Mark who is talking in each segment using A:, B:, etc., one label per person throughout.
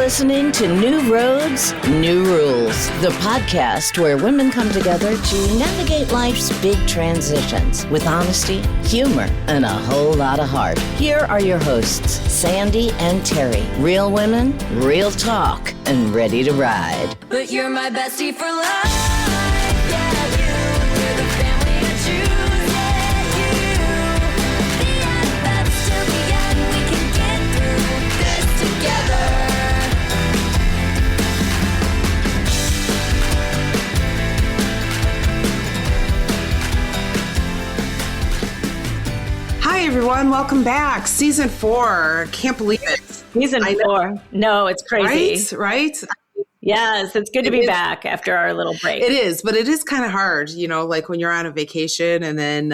A: listening to New Roads, New Rules, the podcast where women come together to navigate life's big transitions with honesty, humor, and a whole lot of heart. Here are your hosts, Sandi and Terri. Real women, real talk, and ready to ride.
B: But you're my bestie for life. Yeah, you're the family I choose. Yeah, you. The best till the end. We can get through this together.
C: Hi, everyone. Welcome back. Season 4. Can't believe it.
D: Season 4. No, it's crazy.
C: Right?
D: Yes, it's good to be back after our little break.
C: It is, but it is kind of hard, like when you're on a vacation and then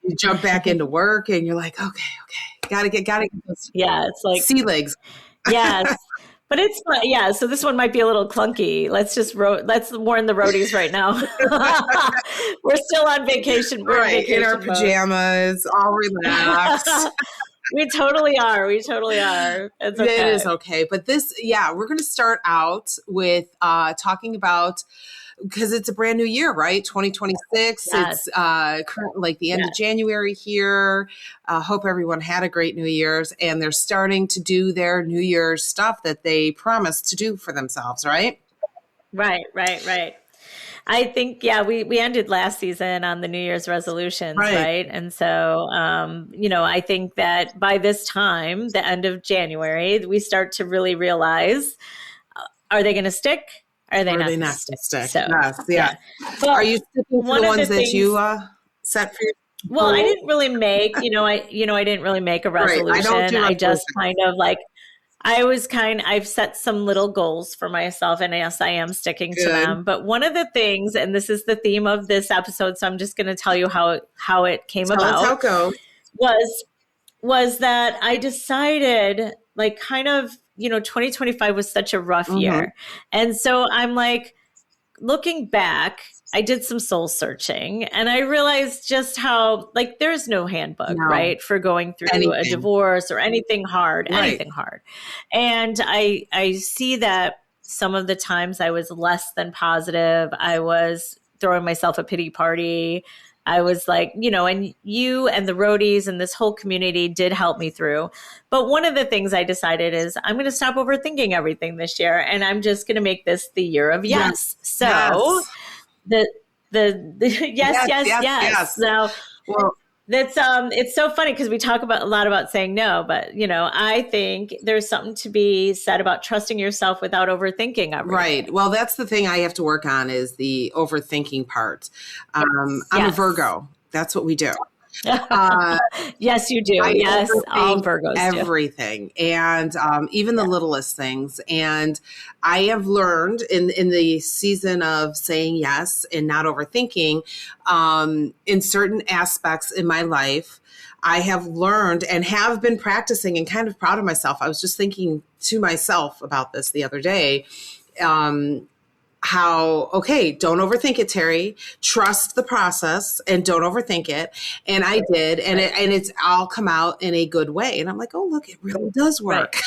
C: you jump back into work and you're like, okay, gotta get those
D: it's like
C: sea legs.
D: Yes. But it's so this one might be a little clunky. Let's warn the roadies right now. We're still on vacation. We're
C: right,
D: vacation
C: in our pajamas, all relaxed.
D: We totally are. It's okay.
C: It is okay. But we're going to start out with talking about, because it's a brand new year, right? 2026.
D: Yes.
C: It's currently like the end of January here. Hope everyone had a great New Year's, and they're starting to do their New Year's stuff that they promised to do for themselves, right?
D: Right. I think, we ended last season on the New Year's resolutions, right? And so, I think that by this time, the end of January, we start to really realize, are they going to stick? Are they not going to stick? So,
C: yes, yeah.
D: Well,
C: are you sticking to the ones that you set for yourself?
D: Well, I didn't really make, I didn't really make a resolution. I just kind of like, I've set some little goals for myself, and yes, I am sticking to them. But one of the things, and this is the theme of this episode, so I'm just going to tell you how it came about, was that I decided, 2025 was such a rough year. And so I'm like, looking back, I did some soul searching, and I realized just how, there's no handbook, right, for going through a divorce or anything hard. And I see that some of the times I was less than positive. I was throwing myself a pity party. I was like, and you and the Roadies and this whole community did help me through. But one of the things I decided is I'm going to stop overthinking everything this year, and I'm just going to make this the year of yes. So yes. Now, it's so funny because we talk a lot about saying no, but I think there's something to be said about trusting yourself without overthinking everything.
C: Right. Well, that's the thing I have to work on, is the overthinking part. I'm a Virgo. That's what we do.
D: Yes, you do. Yes, all Virgos do.
C: Everything, and even the littlest things. And I have learned in the season of saying yes and not overthinking, in certain aspects in my life, I have learned and have been practicing and kind of proud of myself. I was just thinking to myself about this the other day. Don't overthink it, Terri. Trust the process and don't overthink it. And I did, and it's all come out in a good way. And I'm like, oh, look, it really does work.
D: Right.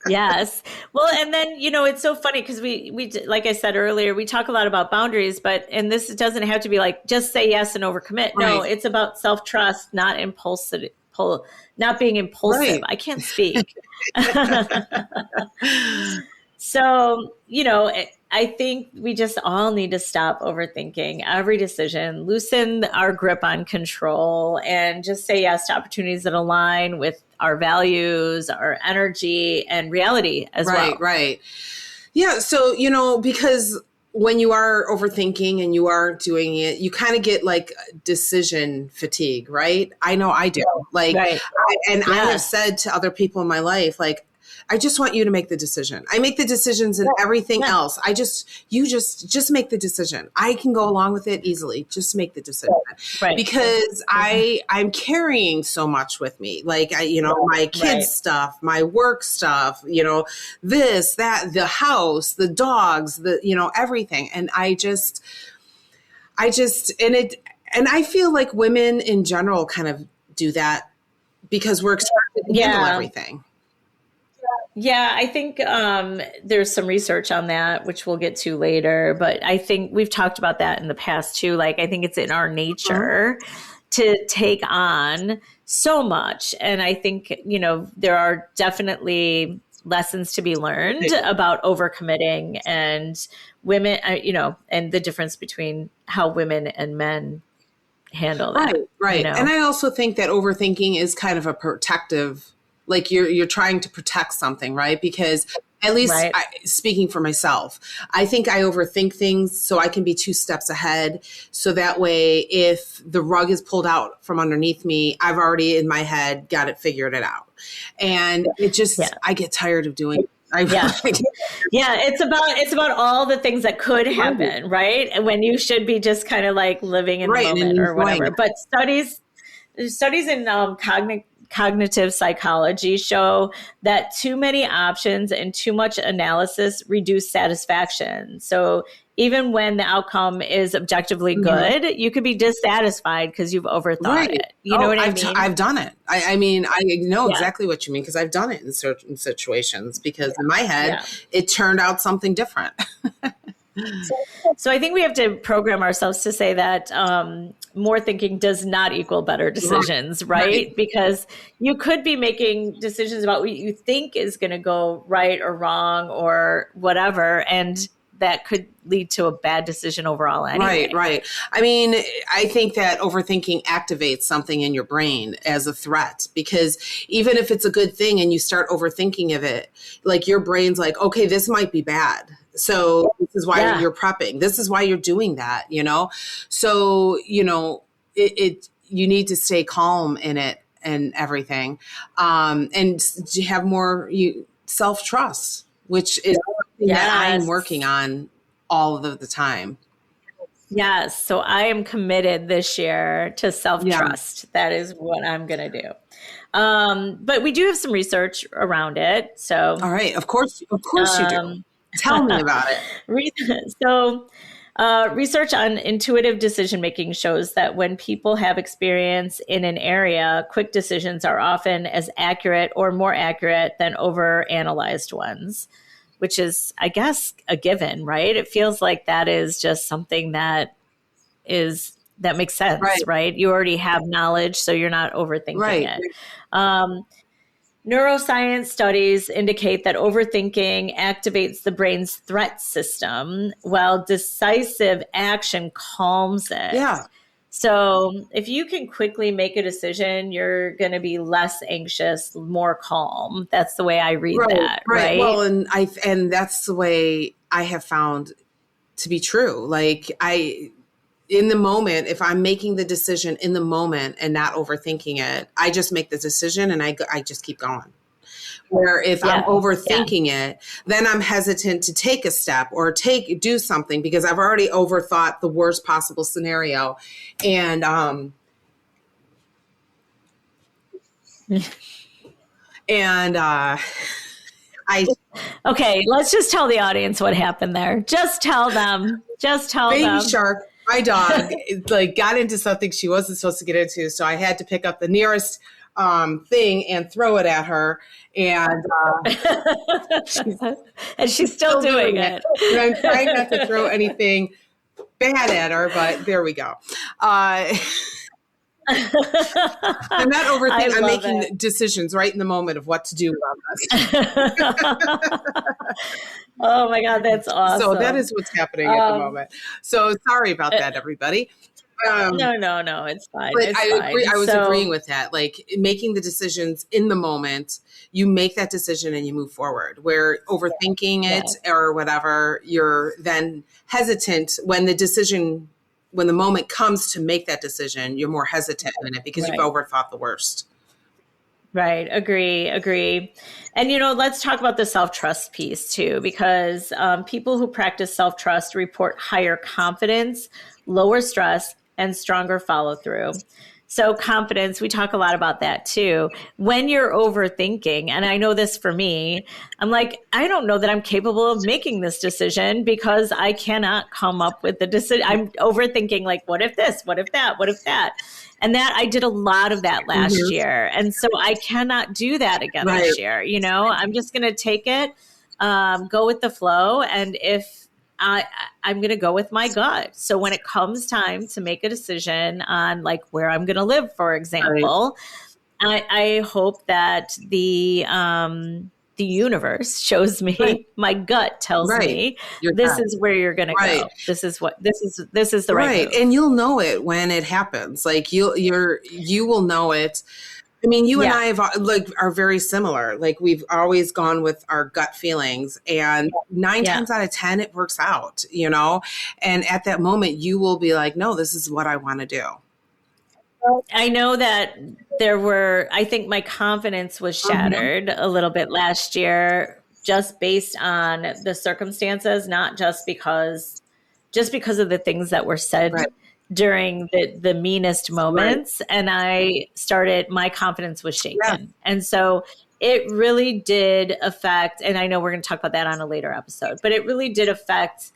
D: Yes. Well, and then, it's so funny because we, like I said earlier, we talk a lot about boundaries, and this doesn't have to be like, just say yes and overcommit. No, it's about self-trust, not not being impulsive.
C: Right.
D: I can't speak. So, I think we just all need to stop overthinking every decision, loosen our grip on control, and just say yes to opportunities that align with our values, our energy, and reality as well.
C: Right. Yeah. So, because when you are overthinking and you aren't doing it, you kind of get decision fatigue, right? I know I do. I have said to other people in my life, I just want you to make the decision. I make the decisions and everything else. You just make the decision. I can go along with it easily. Just make the decision. Right. Because I'm carrying so much with me. My kids stuff, my work stuff, this, that, the house, the dogs, everything. And I feel like women in general kind of do that because we're expected to handle everything.
D: Yeah, I think there's some research on that, which we'll get to later. But I think we've talked about that in the past too. Like, I think it's in our nature to take on so much. And I think, there are definitely lessons to be learned about overcommitting and women, and the difference between how women and men handle that.
C: Right. And I also think that overthinking is kind of a protective, like you're trying to protect something, right? Because at least speaking for myself, I think I overthink things so I can be 2 steps ahead. So that way, if the rug is pulled out from underneath me, I've already in my head got it figured it out. And it just, I get tired of doing it.
D: It's about all the things that could happen, right? And when you should be just kind of like living in the moment or whatever. But studies in cognitive psychology show that too many options and too much analysis reduce satisfaction. So even when the outcome is objectively good, you could be dissatisfied because you've overthought it. You know what I mean?
C: I've done it. I mean, I know exactly what you mean because I've done it in certain situations because in my head, it turned out something different.
D: So I think we have to program ourselves to say that more thinking does not equal better decisions, right? Because you could be making decisions about what you think is going to go right or wrong or whatever, and that could lead to a bad decision overall anyway.
C: Right. I mean, I think that overthinking activates something in your brain as a threat because even if it's a good thing and you start overthinking of it, like your brain's like, okay, this might be bad. So this is why you're prepping. This is why you're doing that, So, you need to stay calm in it and everything. And to have more self-trust, which is something that I'm working on all of the time.
D: Yes. So I am committed this year to self-trust. Yeah. That is what I'm going to do. But we do have some research around it. So,
C: all right. Of course you do. Tell me about it.
D: So, research on intuitive decision-making shows that when people have experience in an area, quick decisions are often as accurate or more accurate than over-analyzed ones, which is, I guess, a given, right? It feels like that is just something that makes sense, right? You already have knowledge, so you're not overthinking it. Neuroscience studies indicate that overthinking activates the brain's threat system, while decisive action calms it.
C: Yeah.
D: So if you can quickly make a decision, you're going to be less anxious, more calm. That's the way I read that, right?
C: Well, and that's the way I have found to be true. Like in the moment, if I'm making the decision in the moment and not overthinking it, I just make the decision and I just keep going. Where if I'm overthinking it, then I'm hesitant to take a step or do something because I've already overthought the worst possible scenario. And
D: Okay, let's just tell the audience what happened there. Just tell them.
C: Baby Shark, my dog, got into something she wasn't supposed to get into, so I had to pick up the nearest thing and throw it at her, and
D: she's still doing it.
C: And I'm trying not to throw anything bad at her, but there we go. I'm not overthinking. I'm making decisions right in the moment of what to do about this.
D: Oh my God, that's awesome.
C: So that is what's happening at the moment. So sorry about that, everybody.
D: No, it's fine.
C: But I was agreeing with that. Like making the decisions in the moment, you make that decision and you move forward. Where overthinking it or whatever, you're then hesitant when the moment comes to make that decision, you're more hesitant in it because you've overthought the worst.
D: Right. Agree. And, let's talk about the self-trust piece too, because people who practice self-trust report higher confidence, lower stress, and stronger follow-through. So confidence, we talk a lot about that too. When you're overthinking, and I know this for me, I'm like, I don't know that I'm capable of making this decision because I cannot come up with the decision. I'm overthinking like, what if this, what if that, what if that? And that I did a lot of that last year. And so I cannot do that again this year. You know, I'm just going to take it, go with the flow. And if I'm going to go with my gut. So when it comes time to make a decision on like where I'm going to live, for example, I hope that the universe shows me, my gut tells me this is where you're going to go. This is the right move.
C: And you'll know it when it happens. Like you will know it. I mean, you and I are very similar. Like we've always gone with our gut feelings, and 9 times out of 10, it works out, you know? And at that moment you will be like, no, this is what I want to do.
D: I know that I think my confidence was shattered a little bit last year, just based on the circumstances, not just because of the things that were said during the meanest moments. And my confidence was shaken. And so it really did affect, and I know we're going to talk about that on a later episode, but it really did affect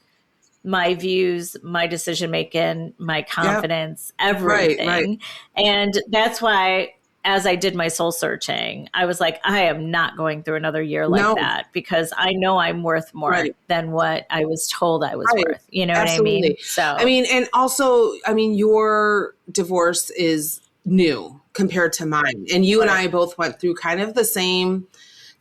D: my views, my decision-making, my confidence, everything. And that's why, as I did my soul searching, I was like, I am not going through another year like that, because I know I'm worth more than what I was told I was worth. You know what I mean? So,
C: I mean, and also, I mean, your divorce is new compared to mine. And you and I both went through kind of the same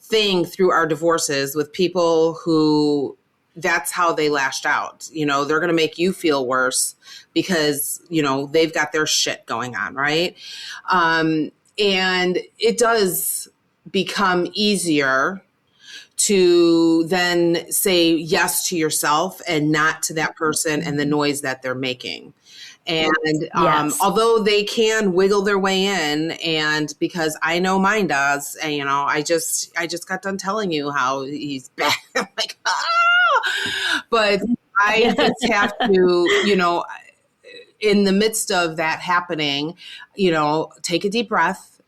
C: thing through our divorces with people who that's how they lashed out. You know, they're going to make you feel worse because, you know, they've got their shit going on. Right. And it does become easier to then say yes to yourself and not to that person and the noise that they're making. And although they can wiggle their way in, and because I know mine does, and you know, I just got done telling you how he's bad. I'm like, but I just have to, you know, in the midst of that happening, you know, take a deep breath,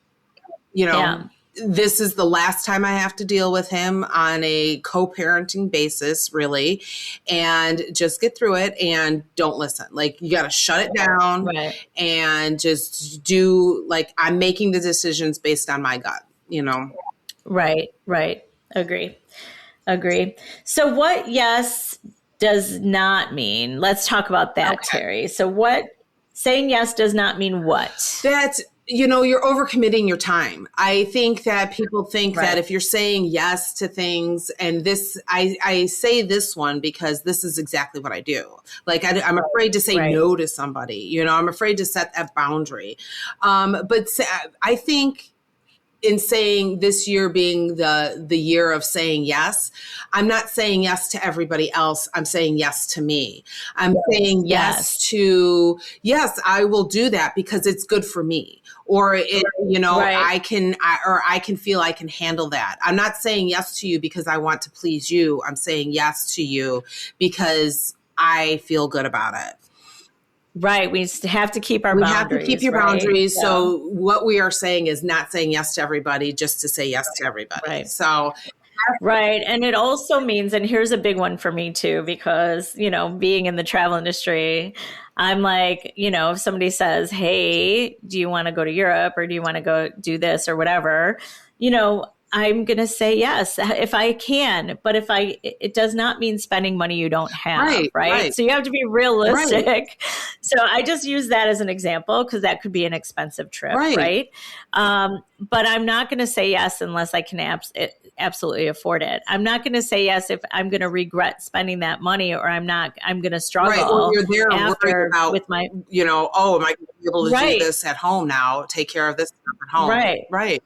C: you know, this is the last time I have to deal with him on a co-parenting basis, really, and just get through it and don't listen. Like you got to shut it down and just do, like, I'm making the decisions based on my gut, you know?
D: Right. Agree. So what yes does not mean? Let's talk about that, Terri. So what saying yes does not mean what?
C: That, you know, you're overcommitting your time. I think that people think that if you're saying yes to things, and this, I say this one because this is exactly what I do. Like I'm afraid to say no to somebody, you know, I'm afraid to set that boundary. But I think in saying this year being the year of saying yes, I'm not saying yes to everybody else. I'm saying yes to me. I'm saying yes to, I will do that because it's good for me. Or, you know, I can feel I can handle that. I'm not saying yes to you because I want to please you. I'm saying yes to you because I feel good about it.
D: Right. We have to keep our boundaries.
C: We have to keep your boundaries. So what we are saying is not saying yes to everybody just to say yes to everybody.
D: Right.
C: So.
D: Right. And it also means, and here's a big one for me too, because, you know, being in the travel industry, I'm like, you know, if somebody says, hey, do you want to go to Europe or do you want to go do this or whatever, you know, I'm going to say yes if I can, but it does not mean spending money you don't have, right? So you have to be realistic. Right. So I just use that as an example because that could be an expensive trip, right? But I'm not going to say yes unless I can absolutely afford it. I'm not going to say yes if I'm going to regret spending that money, or I'm going to struggle.
C: Right. Or you're there worried about, with my, you know, oh, am I going to be able to do this at home now? Take care of this at home. Right.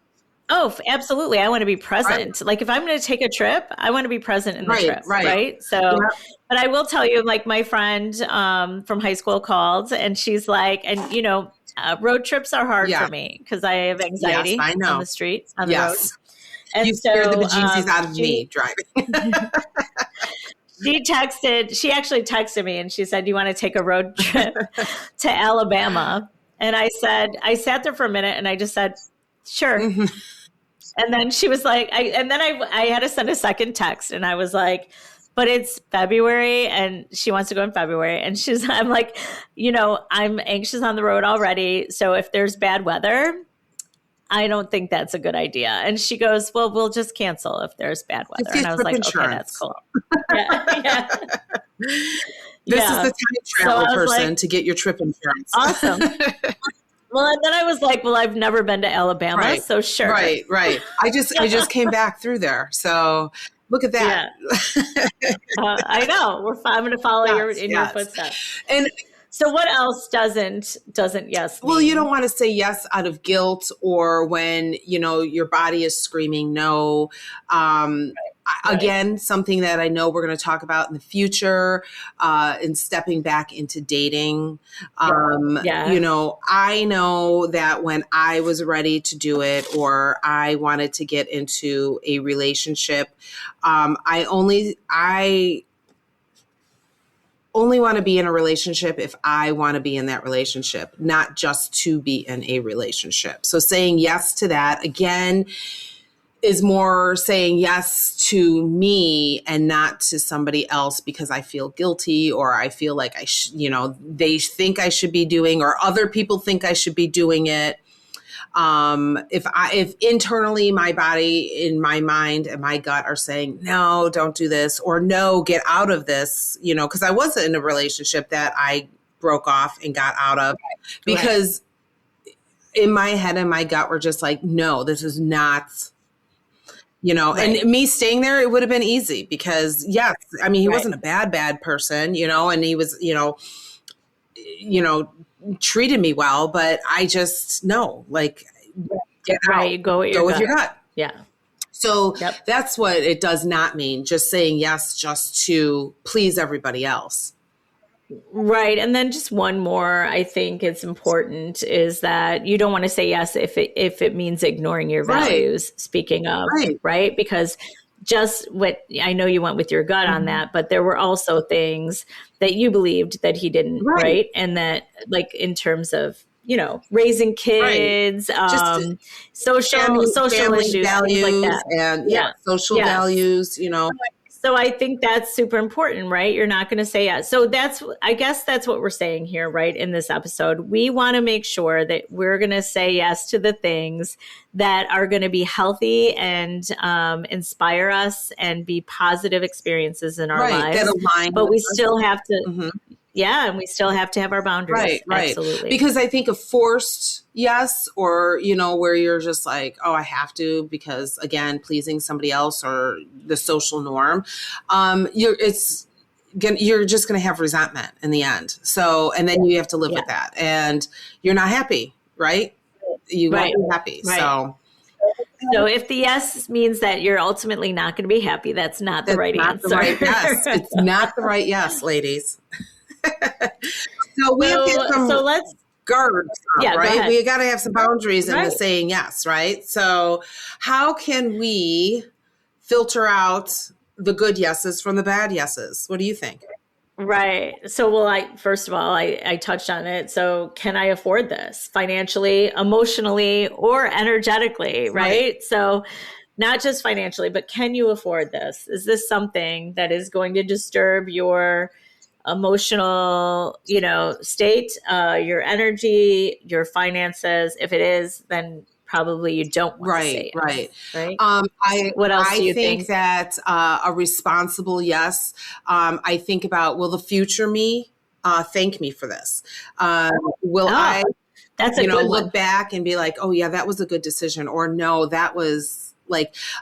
D: Oh, absolutely. I want to be present. Like if I'm going to take a trip, I want to be present in the trip. Right. So, but I will tell you, like my friend from high school called and she's like, and you know, road trips are hard for me because I have anxiety on the street, on the road. And
C: you scare the bejesus out of me driving.
D: She actually texted me and she said, you want to take a road trip to Alabama? And I sat there for a minute and I just said, sure.
C: Mm-hmm.
D: And then she was like, I had to send a second text and I was like, but it's February and she wants to go in February. And I'm like, I'm anxious on the road already. So if there's bad weather, I don't think that's a good idea. And she goes, well, we'll just cancel if there's bad weather. And I was like, okay, that's cool. Yeah.
C: This is the time travel person to get your trip insurance.
D: Awesome. Well, and then I was like, well, I've never been to Alabama, so sure.
C: Right. I just came back through there. So look at that.
D: Yeah. I know. I'm going to follow your footsteps.
C: And
D: so what else doesn't yes mean?
C: Well, you don't want to say yes out of guilt or when, your body is screaming no. Again, something that I know we're going to talk about in the future, in stepping back into dating. I know that when I was ready to do it or I wanted to get into a relationship, I only want to be in a relationship if I want to be in that relationship, not just to be in a relationship. So saying yes to that, again, is more saying yes to me and not to somebody else because I feel guilty or I feel like they think I should be doing or other people think I should be doing it. If internally my body, in my mind and my gut are saying, no, don't do this or no, get out of this, because I was in a relationship that I broke off and got out of because in my head and my gut were just like, no, this is not, and me staying there, it would have been easy because yes, I mean, he wasn't a bad person, and he was, treated me well, but I just get out,
D: go with your gut. Yeah.
C: So that's what it does not mean. Just saying yes, just to please everybody else.
D: Right. And then just one more, I think it's important is that you don't want to say yes if it means ignoring your values, speaking of, right? Because just what I know you went with your gut on that, but there were also things that you believed that he didn't, right? And that like in terms of, raising kids, social
C: family
D: issues,
C: values,
D: things like that.
C: And social values,
D: So I think that's super important, right? You're not going to say yes. So I guess that's what we're saying here, right? In this episode, we want to make sure that we're going to say yes to the things that are going to be healthy and inspire us and be positive experiences in our lives.
C: That align
D: but we still have to, and we still have to have our boundaries.
C: Right.
D: Absolutely.
C: Because I think a forced yes, or, where you're just like, oh, I have to, because again, pleasing somebody else or the social norm, you're just going to have resentment in the end. So, and then you have to live with that and you're not happy, right? You won't be happy.
D: Right. So if the yes means that you're ultimately not going to be happy, that's not the right answer.
C: It's not the right yes, ladies. So
D: let's
C: guard, right? We got to have some boundaries in the saying yes, right? So how can we filter out the good yeses from the bad yeses? What do you think?
D: Right. So, first of all, I touched on it. So can I afford this financially, emotionally, or energetically? Right. So not just financially, but can you afford this? Is this something that is going to disturb your emotional, state, your energy, your finances? If it is, then probably you don't want to say it. Right. What else do you think?
C: That a responsible yes. I think about, will the future me thank me for this? Will I
D: that's a good
C: look
D: one.
C: back and be like, oh yeah, that was a good decision, or no, that was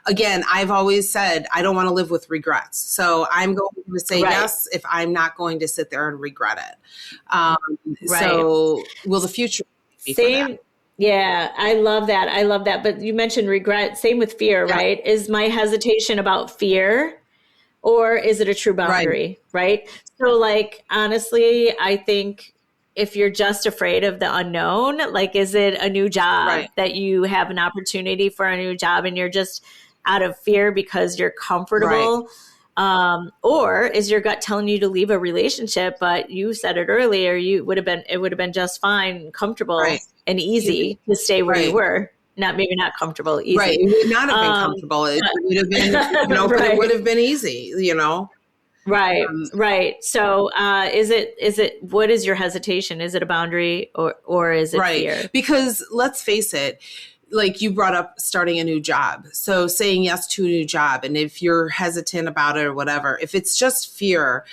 C: again, I've always said, I don't want to live with regrets. So I'm going to say yes if I'm not going to sit there and regret it. So will the future be for that?
D: Yeah, I love that. But you mentioned regret. Same with fear, right? Is my hesitation about fear or is it a true boundary, right? So honestly, I think if you're just afraid of the unknown, is it a new job that you have an opportunity for a new job and you're just out of fear because you're comfortable Or is your gut telling you to leave a relationship, but you said it earlier, it would have been just fine, comfortable and easy to stay where you were. Maybe not comfortable, easy.
C: Right. It would not have been comfortable. It would have been, but it would have been easy,
D: Right. Right. So, what is your hesitation? Is it a boundary or is it fear?
C: Because let's face it, like you brought up starting a new job. So saying yes to a new job. And if you're hesitant about it or whatever, if it's just fear,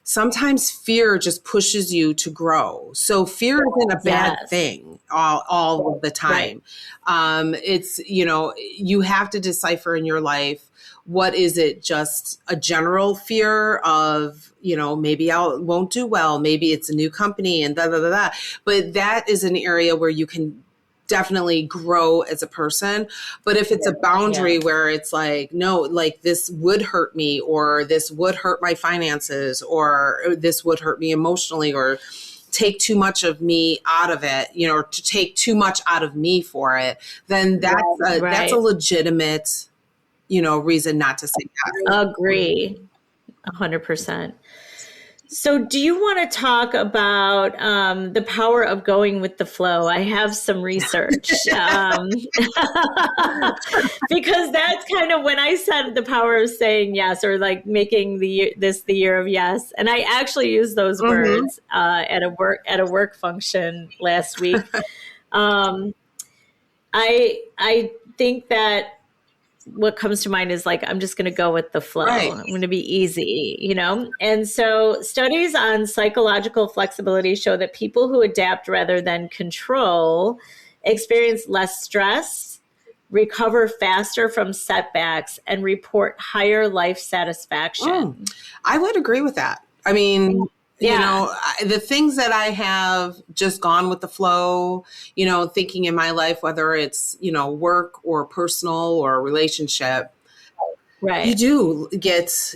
C: sometimes fear just pushes you to grow. So fear isn't a bad thing all of the time. It's, you have to decipher in your life, what is it, just a general fear of, maybe I won't do well. Maybe it's a new company and da, da, da, da. But that is an area where you can definitely grow as a person. But if it's a boundary where it's like, no, like this would hurt me, or this would hurt my finances, or this would hurt me emotionally, or take too much of me out of it, or to take too much out of me for it, then that's a legitimate, reason not to say yes.
D: Agree. 100%. So do you want to talk about the power of going with the flow? I have some research because that's kind of when I said the power of saying yes, or like making the year of yes. And I actually used those words at a work function last week. I think that what comes to mind is like, I'm just going to go with the flow.
C: Right.
D: I'm going to be easy, And so studies on psychological flexibility show that people who adapt rather than control experience less stress, recover faster from setbacks, and report higher life satisfaction.
C: I would agree with that. I mean, the things that I have just gone with the flow, thinking in my life, whether it's, work or personal or relationship, you do get,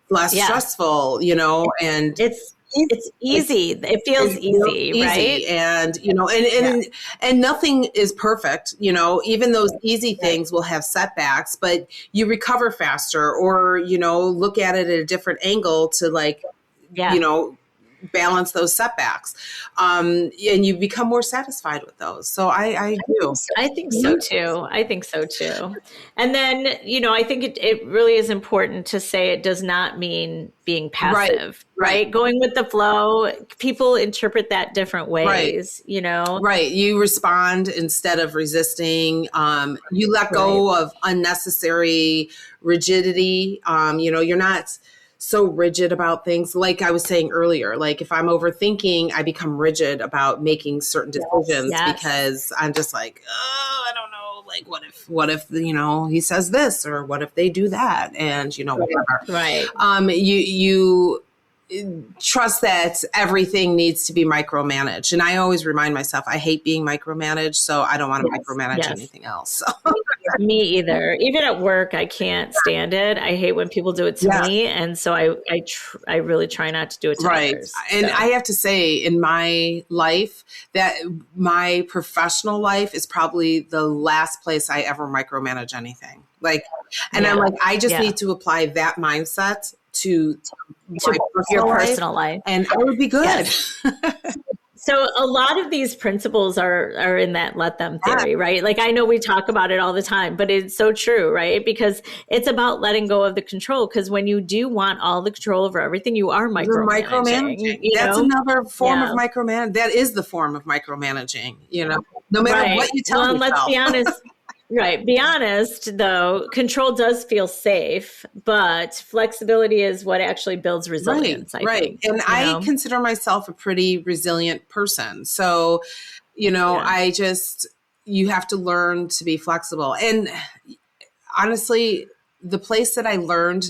C: less stressful, and
D: it's easy. It feels easy, right?
C: And, and nothing is perfect, even those easy things will have setbacks, but you recover faster, or, look at it at a different angle to like, balance those setbacks. And you become more satisfied with those. So I do.
D: I think so too. And then, I think it really is important to say it does not mean being passive, right? Going with the flow. People interpret that different ways,
C: Right. You respond instead of resisting. You let go of unnecessary rigidity. You're not so rigid about things. Like I was saying earlier, like if I'm overthinking, I become rigid about making certain decisions because I'm just like, I don't know, like what if he says this, or what if they do that, and whatever.
D: Right.
C: You trust that everything needs to be micromanaged. And I always remind myself, I hate being micromanaged, so I don't want to micromanage anything else. So.
D: Me either. Even at work, I can't stand it. I hate when people do it to me. And so I really try not to do it to others.
C: And I have to say, in my life, that my professional life is probably the last place I ever micromanage anything. I'm like, I just need to apply that mindset to
D: your personal life,
C: and I would be good. Yes.
D: So a lot of these principles are in that let them theory, right? Like I know we talk about it all the time, but it's so true, right? Because it's about letting go of the control. Because when you do want all the control over everything, you are micromanaging.
C: That's another form of micromanaging. That is the form of micromanaging, no matter what you tell yourself.
D: Let's be honest. Right. Be honest, though, control does feel safe, but flexibility is what actually builds resilience. I think.
C: And I consider myself a pretty resilient person. So, you have to learn to be flexible. And honestly, the place that I learned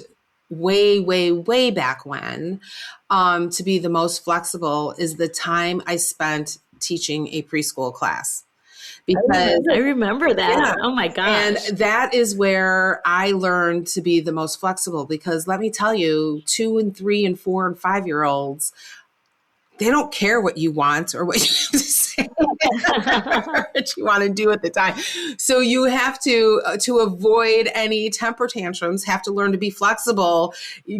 C: way, way, way back when to be the most flexible is the time I spent teaching a preschool class. Because
D: I remember that. Yeah. Oh my gosh.
C: And that is where I learned to be the most flexible, because let me tell you, 2 and 3 and 4 and 5-year-olds, they don't care what you want or what you have to say. what you want to do at the time. So you have to avoid any temper tantrums, have to learn to be flexible,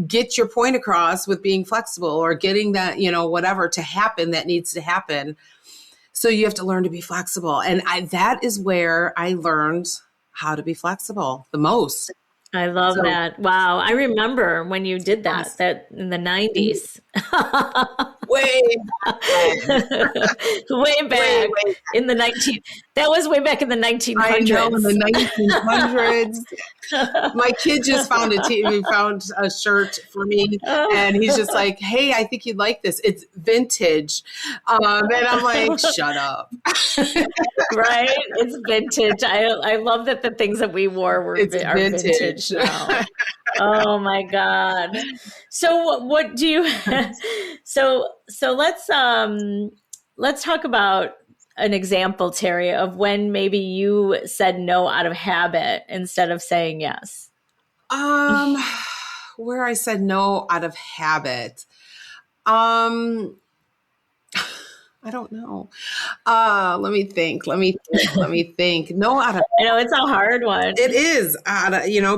C: get your point across with being flexible or getting that, whatever to happen that needs to happen. So you have to learn to be flexible. And that is where I learned how to be flexible the most.
D: I love that. Wow. I remember when you did that in the 90s.
C: Way
D: back in the that was way back in the 1900s.
C: I know, in the 1900s. My kid just found a shirt for me, and he's just like, "Hey, I think you'd like this. It's vintage." And I'm like, "Shut up."
D: Right? It's vintage. I love that the things that we wore are vintage now. Oh my God. So what do you so let's talk about an example, Terri, of when maybe you said no out of habit instead of saying yes.
C: Where I said no out of habit. I don't know. Let me think. No, out of.
D: I know it's a hard one.
C: It is,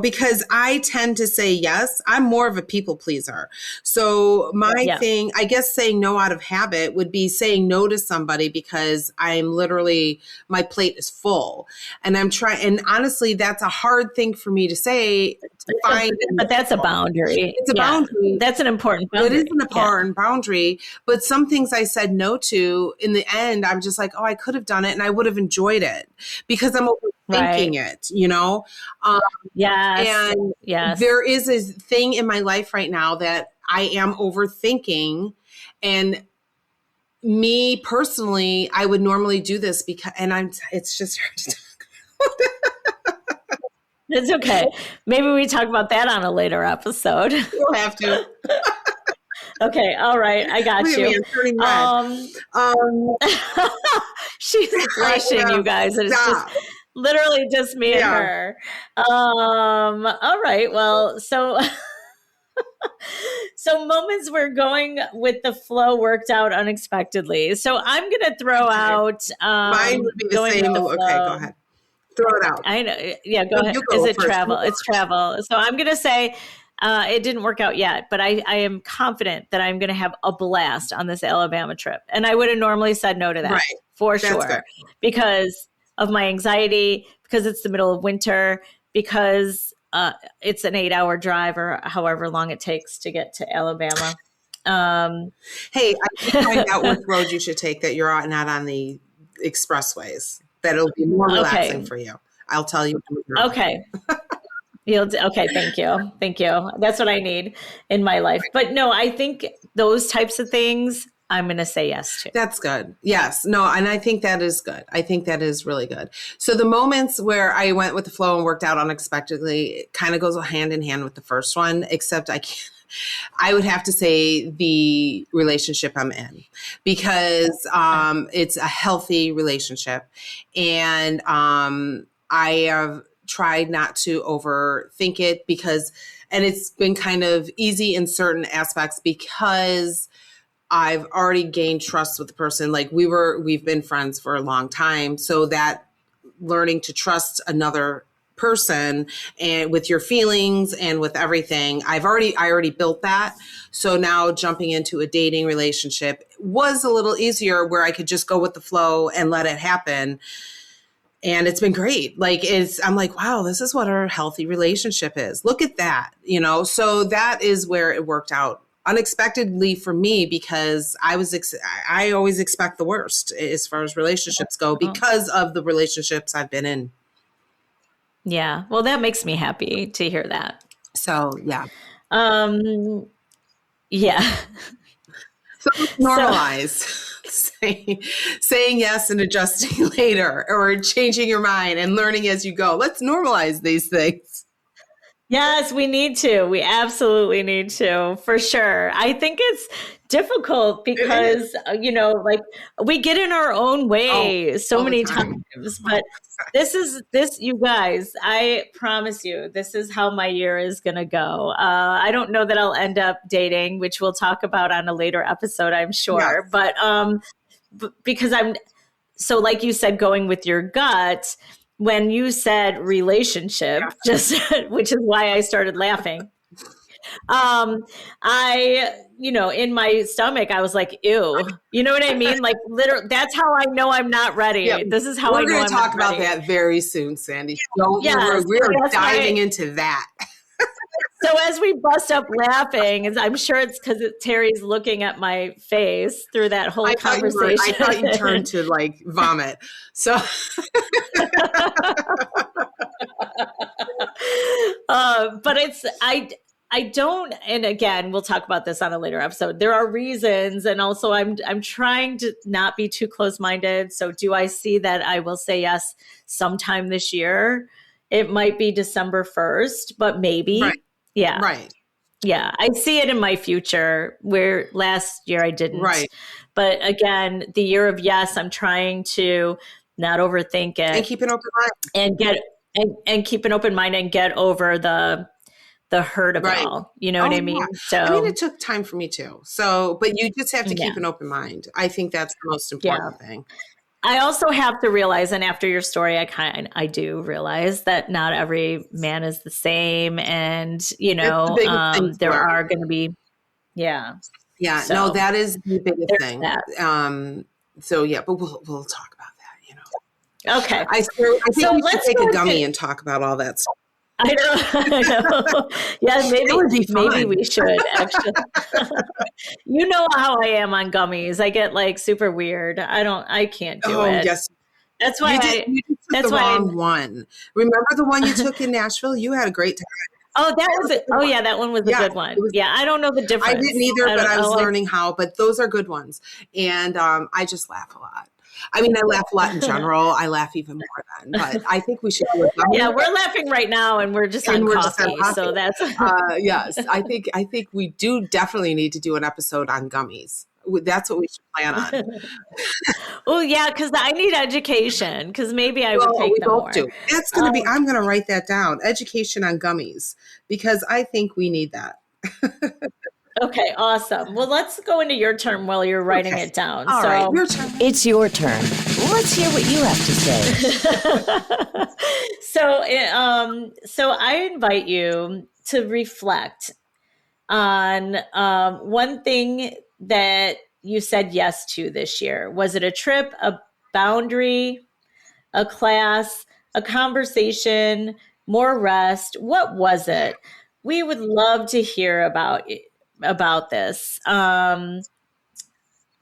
C: because I tend to say yes. I'm more of a people pleaser. So my thing, I guess saying no out of habit would be saying no to somebody because I'm literally, my plate is full. And I'm trying, and honestly, that's a hard thing for me to say.
D: But that's a boundary.
C: It's a boundary.
D: That's an important boundary.
C: It is an important boundary. But some things I said no to, in the end, I'm just like, oh, I could have done it and I would have enjoyed it because I'm overthinking it, And there is a thing in my life right now that I am overthinking. And me personally, I would normally do this it's just hard to talk about.
D: It's okay. Maybe we talk about that on a later episode.
C: We'll have to.
D: Okay. All right. I got you. She's blushing, you guys. It's just literally just me and her. All right. Well, so moments where going with the flow worked out unexpectedly. So I'm going to throw out.
C: Mine would be the same. Okay, go ahead. Throw it out.
D: I know. Yeah, go ahead. Is it travel? It's travel. So I'm going to say it didn't work out yet, but I am confident that I'm going to have a blast on this Alabama trip. And I would have normally said no to that for sure because of my anxiety, because it's the middle of winter, because it's an 8-hour drive or however long it takes to get to Alabama.
C: Hey, I can find out which road you should take that you're not on the expressways. That'll be more relaxing for you. I'll tell you.
D: Okay. Okay. Thank you. That's what I need in my life. But no, I think those types of things I'm going to say yes to.
C: That's good. Yes. No. And I think that is good. I think that is really good. So the moments where I went with the flow and worked out unexpectedly, it kind of goes hand in hand with the first one, except I would have to say the relationship I'm in because it's a healthy relationship. And I have tried not to overthink it and it's been kind of easy in certain aspects because I've already gained trust with the person. Like we've been friends for a long time. So that learning to trust another person and with your feelings and with everything, I already built that. So now jumping into a dating relationship was a little easier where I could just go with the flow and let it happen. And it's been great. I'm like, wow, this is what our healthy relationship is. Look at that, so that is where it worked out unexpectedly for me because I always expect the worst as far as relationships go because of the relationships I've been in.
D: Yeah. Well, that makes me happy to hear that.
C: So, yeah.
D: Yeah.
C: So normalize saying yes and adjusting later or changing your mind and learning as you go. Let's normalize these things.
D: Yes, we need to. We absolutely need to, for sure. I think it's difficult because, we get in our own way so many times. But you guys, I promise you, this is how my year is going to go. I don't know that I'll end up dating, which we'll talk about on a later episode, I'm sure. Yes. But because so like you said, going with your gut, when you said relationship, which is why I started laughing. In my stomach, I was like, ew, you know what I mean? Like literally, that's how I know I'm not ready.
C: Yeah,
D: this is how I know I'm not ready.
C: We're going to talk about that very soon, Sandy.
D: Yes,
C: we're diving into that.
D: So as we bust up laughing, I'm sure it's because Terry's looking at my face through that whole conversation.
C: I thought you turned to like vomit. So,
D: but I don't, and again, we'll talk about this on a later episode. There are reasons, and also I'm trying to not be too close-minded. So do I see that I will say yes sometime this year? It might be December 1st, but maybe.
C: Right.
D: Yeah.
C: Right.
D: Yeah. I see it in my future where last year I didn't.
C: Right.
D: But again, the year of yes, I'm trying to not overthink it.
C: And keep an open mind.
D: And keep an open mind and get over the hurt of it all. You know what I mean?
C: Yeah.
D: So
C: I mean, it took time for me too. So, but you just have to keep an open mind. I think that's the most important thing.
D: I also have to realize, and after your story, I do realize that not every man is the same, and there are going to be,
C: yeah.
D: So,
C: no, that is the biggest thing.
D: That.
C: So yeah, but we'll talk about that.
D: Okay.
C: I think we should take a gummy and talk about all that stuff.
D: I know. Yeah, maybe we should actually. You know how I am on gummies. I get like super weird. I can't do it.
C: Yes.
D: That's why
C: you took the wrong one. Remember the one you took in Nashville? You had a great time.
D: Oh, that was it. Oh, yeah, that one was a good one. Yeah, I don't know the difference.
C: I didn't either, but I was learning how. But those are good ones, and I just laugh a lot. I mean, I laugh a lot in general. I laugh even more then, but I think we should do it.
D: Yeah, we're laughing right now, and we're just on coffee. So that's
C: yes. I think we do definitely need to do an episode on gummies. That's what we should plan on.
D: Oh yeah, because I need education. Because maybe I would take them more.
C: That's going to be. I'm going to write that down. Education on gummies, because I think we need that.
D: Okay, awesome. Well, let's go into your turn while you're writing it down.
C: All right, your turn.
A: It's your turn. Let's hear what you have to say.
D: So I invite you to reflect on one thing that you said yes to this year. Was it a trip, a boundary, a class, a conversation, more rest? What was it? We would love to hear about this.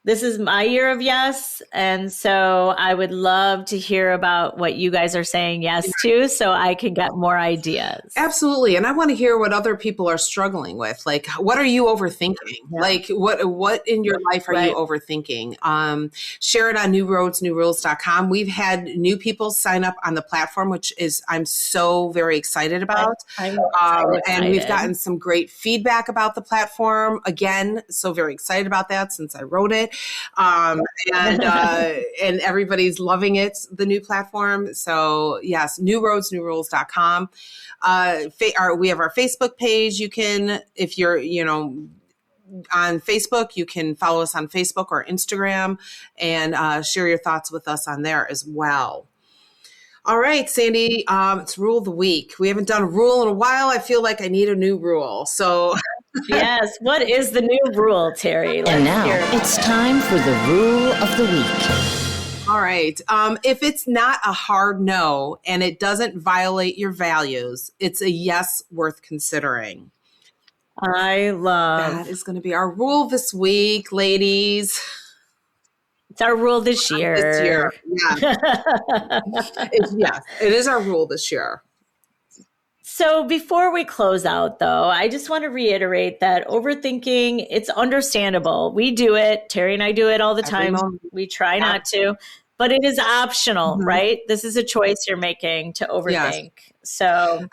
D: This is my year of yes. And so I would love to hear about what you guys are saying yes to so I can get more ideas.
C: Absolutely. And I want to hear what other people are struggling with. Like, what are you overthinking? Yeah. Like, what in your life are you overthinking? Share it on newroadsnewrules.com. We've had new people sign up on the platform, which is I'm so very excited about. I'm excited. And we've gotten some great feedback about the platform. Again, so very excited about that since I wrote it. And everybody's loving it, the new platform. So yes, newroadsnewrules.com. We have our Facebook page. You can, if you're, on Facebook, you can follow us on Facebook or Instagram and share your thoughts with us on there as well. All right, Sandy, it's rule of the week. We haven't done a rule in a while. I feel like I need a new rule. So
D: yes. What is the new rule, Terri?
A: And now it's time for the rule of the week.
C: All right. If it's not a hard no and it doesn't violate your values, it's a yes worth considering.
D: I love.
C: That is going to be our rule this week, ladies.
D: It's our rule this year.
C: Yeah. It is our rule this year.
D: So before we close out, though, I just want to reiterate that overthinking, it's understandable. We do it. Terri and I do it all the time. We try not to, but it is optional, right? This is a choice you're making to overthink. Yes. So,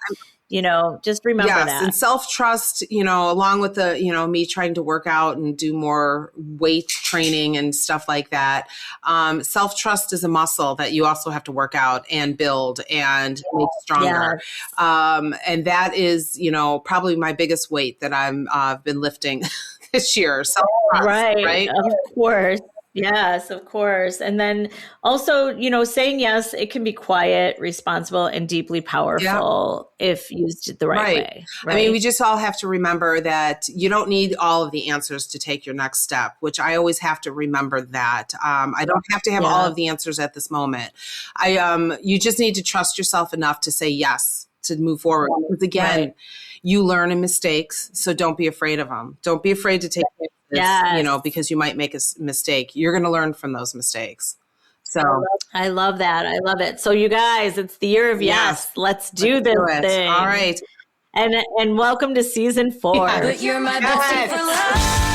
D: just remember that.
C: And self-trust, along with the, me trying to work out and do more weight training and stuff like that. Self-trust is a muscle that you also have to work out and build and make stronger. Yes. And that is, probably my biggest weight that I've been lifting this year. Self-trust, right?
D: Of course. Yes, of course. And then also, saying yes, it can be quiet, responsible, and deeply powerful if used the right way. Right?
C: I mean, we just all have to remember that you don't need all of the answers to take your next step, which I always have to remember that. I don't have to have all of the answers at this moment. You just need to trust yourself enough to say yes, to move forward. Because again, you learn in mistakes, so don't be afraid of them. Don't be afraid to take because you might make a mistake. You're going to learn from those mistakes. So
D: I love that. I love it. So you guys, it's the year of yes. Let's do this thing.
C: All right.
D: And welcome to season 4.
B: But you're my bestie for life.